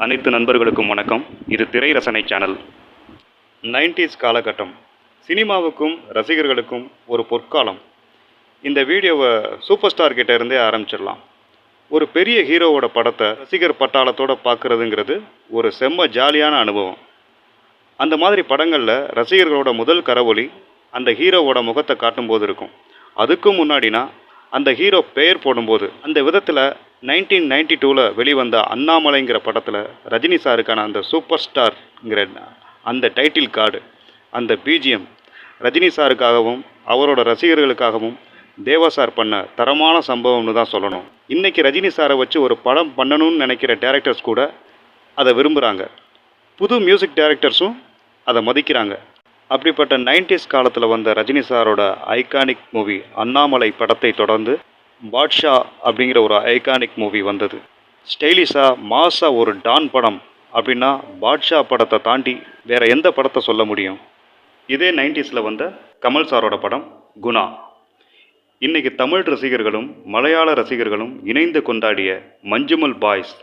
அனைத்து நண்பர்களுக்கும் வணக்கம். இது திரை ரசனை சேனல். 90s காலகட்டம் சினிமாவுக்கும் ரசிகர்களுக்கும் ஒரு பொற்காலம். இந்த வீடியோவை சூப்பர் ஸ்டார் கிட்ட இருந்தே ஆரம்பிச்சிடலாம். ஒரு பெரிய ஹீரோவோட படத்தை ரசிகர் பட்டாளத்தோடு பார்க்குறதுங்கிறது ஒரு செம்ம ஜாலியான அனுபவம். அந்த மாதிரி படங்களில் ரசிகர்களோட முதல் கரவொலி அந்த ஹீரோவோட முகத்தை காட்டும்போது இருக்கும். அதுக்கும் முன்னாடினா அந்த ஹீரோ பெயர் போடும்போது அந்த விதத்தில் 1992 வெளிவந்த அண்ணாமலைங்கிற படத்தில் ரஜினி சாருக்கான அந்த சூப்பர் ஸ்டார்ங்கிற அந்த டைட்டில் கார்டு, அந்த பிஜிஎம் ரஜினி சாருக்காகவும் அவரோட ரசிகர்களுக்காகவும் தேவா சார் பண்ண தரமான சம்பவம்னு தான் சொல்லணும். இன்றைக்கி ரஜினி சாரை வச்சு ஒரு படம் பண்ணணும்னு நினைக்கிற டேரக்டர்ஸ் கூட அதை விரும்புகிறாங்க. புது மியூசிக் டைரக்டர்ஸும் அதை மதிக்கிறாங்க. அப்படிப்பட்ட 90s காலத்தில் வந்த ரஜினி சாரோட ஐகானிக் மூவி அண்ணாமலை படத்தை தொடர்ந்து பாட்ஷா அப்படிங்கிற ஒரு ஐகானிக் மூவி வந்தது. ஸ்டைலிஷாக மாஸாக ஒரு டான் படம் அப்படின்னா பாட்ஷா படத்தை தாண்டி வேறு எந்த படத்தை சொல்ல முடியும்? இதே 90s வந்த கமல் சாரோட படம் குணா. இன்றைக்கி தமிழ் ரசிகர்களும் மலையாள ரசிகர்களும் இணைந்து கொண்டாடிய மஞ்சுமல் பாய்ஸ்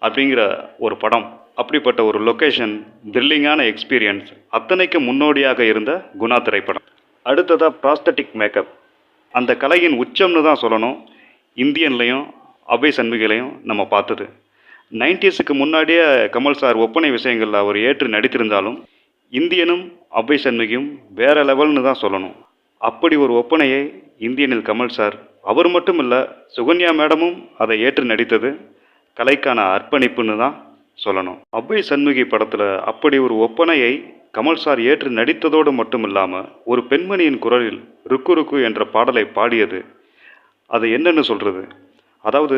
அப்படிங்கிற ஒரு படம். அப்படிப்பட்ட ஒரு லொக்கேஷன், த்ரில்லிங்கான எக்ஸ்பீரியன்ஸ் அத்தனைக்கு முன்னோடியாக இருந்த குணா திரைப்படம். அடுத்ததாக ப்ராஸ்தட்டிக் மேக்கப், அந்த கலையின் உச்சம்னு தான் சொல்லணும். இந்தியன்லையும் அபய் சண்முகிலையும் நம்ம பார்த்தது. 90s முன்னாடியே கமல் சார் ஒப்பனை விஷயங்களில் அவர் ஏற்று நடித்திருந்தாலும் இந்தியனும் அபய் சண்முகியும் வேறு லெவல்னு தான் சொல்லணும். அப்படி ஒரு ஒப்பனையை இந்தியனில் கமல் சார், அவர் மட்டும் இல்லை சுகன்யா மேடமும் அதை ஏற்று நடித்தது கலைக்கான அர்ப்பணிப்புன்னு தான் சொல்லணும். அபய் சண்முகி படத்தில் அப்படி ஒரு ஒப்பனையை கமல் சார் ஏற்று நடித்ததோடு மட்டும் இல்லாமல் ஒரு பெண்மணியின் குரலில் ருக்கு ருக்கு என்ற பாடலை பாடியது, அது என்னன்னு சொல்கிறது? அதாவது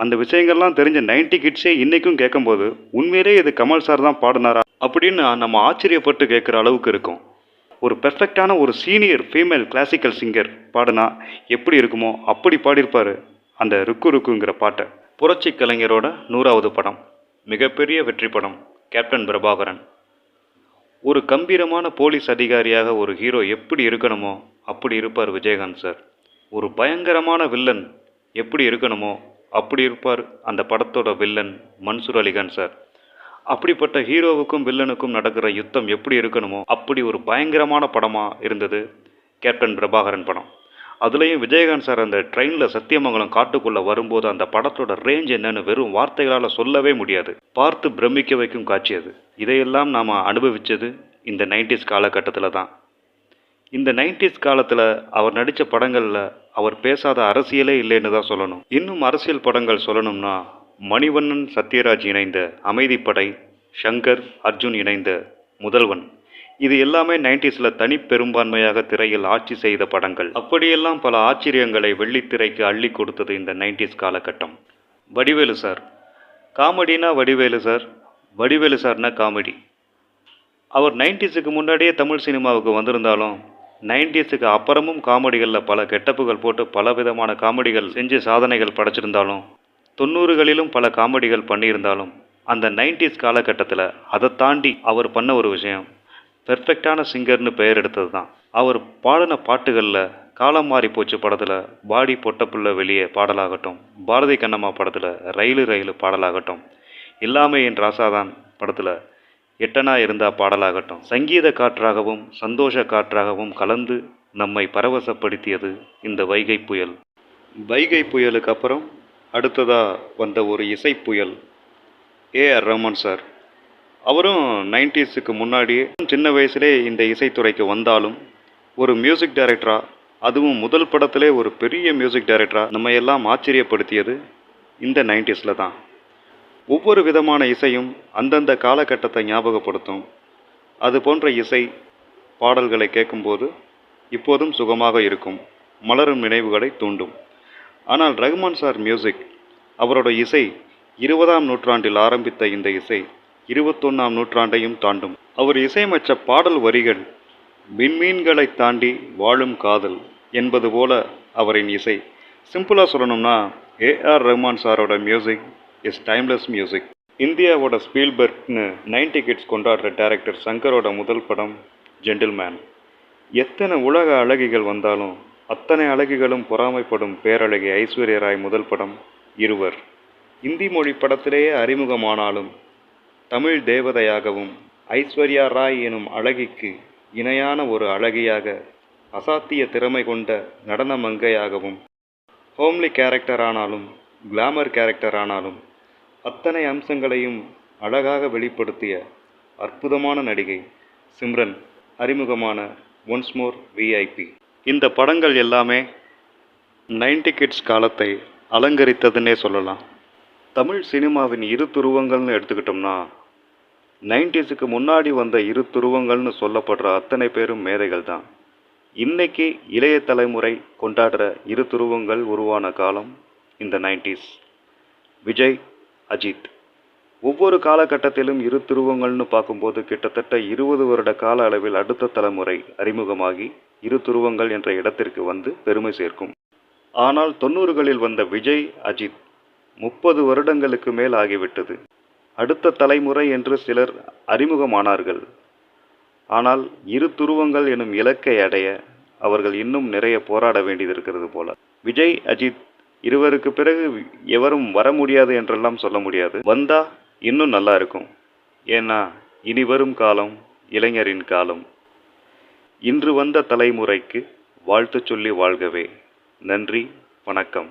அந்த விஷயங்கள்லாம் தெரிஞ்ச 90 கிட்ஸே இன்றைக்கும் கேட்கும்போது உண்மையிலே இது கமல் சார் தான் பாடினாரா அப்படின்னு நம்ம ஆச்சரியப்பட்டு கேட்குற அளவுக்கு இருக்கும். ஒரு பெர்ஃபெக்டான ஒரு சீனியர் ஃபீமேல் கிளாசிக்கல் சிங்கர் பாடினா எப்படி இருக்குமோ அப்படி பாடியிருப்பார் அந்த ருக்கு ருக்குங்கிற பாட்டை. புரட்சி கலைஞரோட 100வது படம், மிகப்பெரிய வெற்றி படம் கேப்டன் பிரபாகரன். ஒரு கம்பீரமான போலீஸ் அதிகாரியாக ஒரு ஹீரோ எப்படி இருக்கணுமோ அப்படி இருப்பார் விஜயகாந்த் சார். ஒரு பயங்கரமான வில்லன் எப்படி இருக்கணுமோ அப்படி இருப்பார் அந்த படத்தோட வில்லன் மன்சூர் அலிகான் சார். அப்படிப்பட்ட ஹீரோவுக்கும் வில்லனுக்கும் நடக்கிற யுத்தம் எப்படி இருக்கணுமோ அப்படி ஒரு பயங்கரமான படமாக இருந்தது கேப்டன் பிரபாகரன் படம். அதுலேயும் விஜயகாந்த் சார் அந்த ட்ரெயினில் சத்தியமங்கலம் காட்டுக்குள்ளே வரும்போது அந்த படத்தோட ரேஞ்ச் என்னன்னு வெறும் வார்த்தைகளால் சொல்லவே முடியாது. பார்த்து பிரமிக்க வைக்கும் காட்சி அது. இதையெல்லாம் நாம் அனுபவித்தது இந்த 90s காலகட்டத்தில் தான். இந்த 90s காலத்தில் அவர் நடித்த படங்களில் அவர் பேசாத அரசியலே இல்லைன்னு தான் சொல்லணும். இன்னும் அரசியல் படங்கள் சொல்லணும்னா மணிவண்ணன் சத்யராஜ் இணைந்த அமைதிப்படை, ஷங்கர் அர்ஜுன் இணைந்த முதல்வன், இது எல்லாமே 90s தனி பெரும்பான்மையாக திரையில் ஆட்சி செய்த படங்கள். அப்படியெல்லாம் பல ஆச்சரியங்களை வெள்ளித்திரைக்கு அள்ளி கொடுத்தது இந்த 90s காலகட்டம். வடிவேலு சார், காமெடினா வடிவேலு சார், வடிவேலு சார்னா காமெடி. அவர் 90s முன்னாடியே தமிழ் சினிமாவுக்கு வந்திருந்தாலும் 90s அப்புறமும் காமெடிகளில் பல கெட்டப்புகள் போட்டு பல விதமான காமெடிகள் செஞ்சு சாதனைகள் படைச்சிருந்தாலும் 90களிலும் பல காமெடிகள் பண்ணியிருந்தாலும் அந்த 90s காலகட்டத்தில் அதை தாண்டி அவர் பண்ண ஒரு விஷயம் பெர்ஃபெக்டான சிங்கர்னு பெயர் எடுத்தது தான். அவர் பாடின பாட்டுகளில் காலம் மாறி போச்சு படத்தில் பாடி பொட்டப்புள்ள வெளியே பாடலாகட்டும், பாரதி கண்ணம்மா படத்தில் ரயிலு ரயிலு பாடலாகட்டும், எல்லாமே என் ராசாதான் படத்தில் எட்டனா இருந்தா பாடலாகட்டும், சங்கீத காற்றாகவும் சந்தோஷ காற்றாகவும் கலந்து நம்மை பரவசப்படுத்தியது இந்த வைகை புயல். வைகை புயலுக்கு அப்புறம் அடுத்ததாக வந்த ஒரு இசை புயல் ஏஆர் ரஹ்மான் சார். அவரும் 90s முன்னாடியே சின்ன வயசுலே இந்த இசைத்துறைக்கு வந்தாலும் ஒரு மியூசிக் டைரக்டராக, அதுவும் முதல் படத்திலே ஒரு பெரிய மியூசிக் டைரக்டராக நம்ம எல்லாம் ஆச்சரியப்படுத்தியது இந்த 90s தான். ஒவ்வொரு விதமான இசையும் அந்தந்த காலகட்டத்தை ஞாபகப்படுத்தும். அது போன்ற இசை பாடல்களை கேட்கும்போது இப்போதும் சுகமாக இருக்கும், மலரும் நினைவுகளை தூண்டும். ஆனால் ரஹ்மான் சார் மியூசிக், அவரோட இசை 20ஆம் நூற்றாண்டில் ஆரம்பித்த இந்த இசை 21ஆம் நூற்றாண்டையும் தாண்டும். அவர் இசையமைச்ச பாடல் வரிகள் விண்மீன்களை தாண்டி வாழும் காதல் என்பது போல அவரின் இசை. சிம்பிளாக சொல்லணும்னா ஏஆர் ரஹ்மான் சாரோட மியூசிக் இஸ் டைம்லெஸ் மியூசிக். இந்தியாவோட ஸ்பீல்பர்க்னு 90 கிட்ஸ் கொண்டாடுற டைரக்டர் சங்கரோட முதல் படம் ஜென்டில்மேன். எத்தனை உலக அழகிகள் வந்தாலும் அத்தனை அழகிகளும் பொறாமைப்படும் பேரழகி ஐஸ்வர்யா ராய் முதல் படம் இருவர். இந்தி மொழி படத்திலேயே அறிமுகமானாலும் தமிழ் தேவதையாகவும் ஐஸ்வர்யா ராய் எனும் அழகிக்கு இணையான ஒரு அழகியாக, அசாத்திய திறமை கொண்ட நடன மங்கையாகவும், ஹோம்லி கேரக்டர் ஆனாலும் கிளாமர் கேரக்டர் ஆனாலும் அத்தனை அம்சங்களையும் அழகாக வெளிப்படுத்திய அற்புதமான நடிகை சிம்ரன் அறிமுகமான ஒன்ஸ் மோர் விஐபி. இந்த படங்கள் எல்லாமே 90 கிட்ஸ் காலத்தை அலங்கரித்ததுன்னே சொல்லலாம். தமிழ் சினிமாவின் இரு துருவங்கள்னு எடுத்துக்கிட்டோம்னா 90ஸுக்கு முன்னாடி வந்த இரு துருவங்கள்னு சொல்லப்படுற அத்தனை பேரும் மேதைகள் தான். இன்னைக்கு இளைய தலைமுறை கொண்டாடுற இரு துருவங்கள் உருவான காலம் இந்த 90ஸ். விஜய், அஜித். ஒவ்வொரு காலகட்டத்திலும் இரு துருவங்கள்னு பார்க்கும்போது கிட்டத்தட்ட 20 வருட கால அளவில் அடுத்த தலைமுறை அறிமுகமாகி இரு துருவங்கள் என்ற இடத்திற்கு வந்து பெருமை சேர்க்கும். ஆனால் 90களில் வந்த விஜய், அஜித் 30 வருடங்களுக்கு மேல் ஆகிவிட்டது. அடுத்த தலைமுறை என்று சிலர் அறிமுகமானார்கள். ஆனால் இரு துருவங்கள் எனும் இலக்கை அடைய அவர்கள் இன்னும் நிறைய போராட வேண்டியது இருக்கிறது போல. விஜய், அஜித் இருவருக்கு பிறகு எவரும் வர முடியாது என்றெல்லாம் சொல்ல முடியாது. வந்தா இன்னும் நல்லா இருக்கும். ஏன்னா இனி வரும் காலம் இளைஞரின் காலம். இன்று வந்த தலைமுறைக்கு வாழ்த்து சொல்லி வாழ்கவே. நன்றி, வணக்கம்.